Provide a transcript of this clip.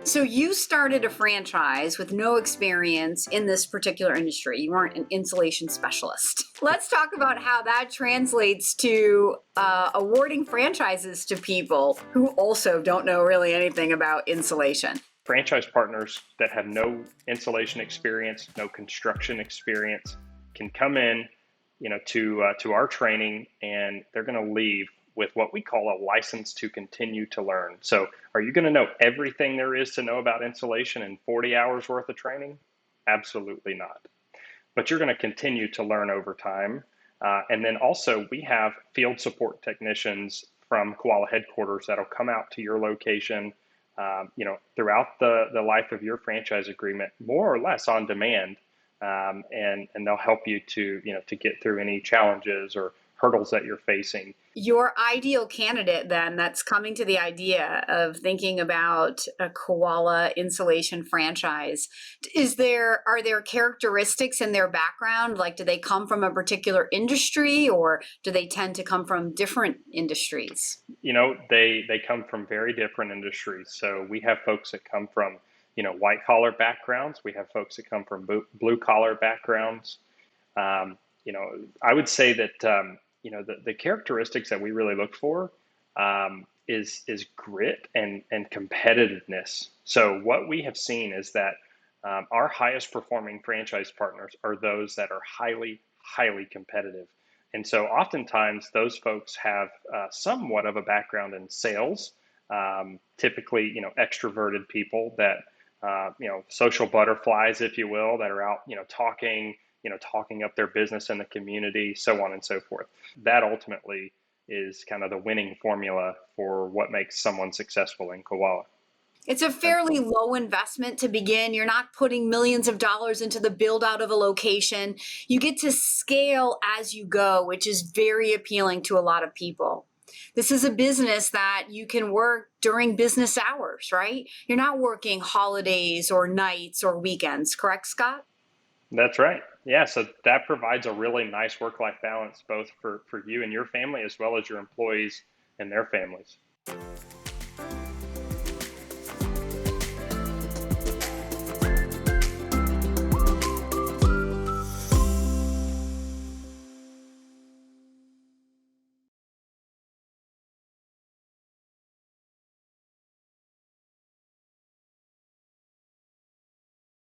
So you started a franchise with no experience in this particular industry. You weren't an insulation specialist. Let's talk about how that translates to awarding franchises to people who also don't know really anything about insulation. Franchise partners that have no insulation experience, no construction experience, can come in, to our training, and they're going to leave with what we call a license to continue to learn. So, are you going to know everything there is to know about insulation in 40 hours worth of training? Absolutely not. But you're going to continue to learn over time. And then also, we have field support technicians from Koala headquarters that'll come out to your location, throughout the life of your franchise agreement, more or less on demand, and they'll help you to get through any challenges or hurdles that you're facing. Your ideal candidate, then, that's coming to the idea of thinking about a Koala Insulation franchise, are there characteristics in their background? Like, do they come from a particular industry, or do they tend to come from different industries? They come from very different industries. So we have folks that come from white collar backgrounds. We have folks that come from blue collar backgrounds. I would say that the characteristics that we really look for, is grit and competitiveness. So what we have seen is that our highest performing franchise partners are those that are highly competitive. And so oftentimes those folks have somewhat of a background in sales, typically, extroverted people that, social butterflies, if you will, that are out, talking up their business in the community, so on and so forth. That ultimately is kind of the winning formula for what makes someone successful in Koala. It's a fairly low investment to begin. You're not putting millions of dollars into the build out of a location. You get to scale as you go, which is very appealing to a lot of people. This is a business that you can work during business hours, right? You're not working holidays or nights or weekends, correct, Scott? That's right. Yeah, so that provides a really nice work-life balance, both for you and your family, as well as your employees and their families.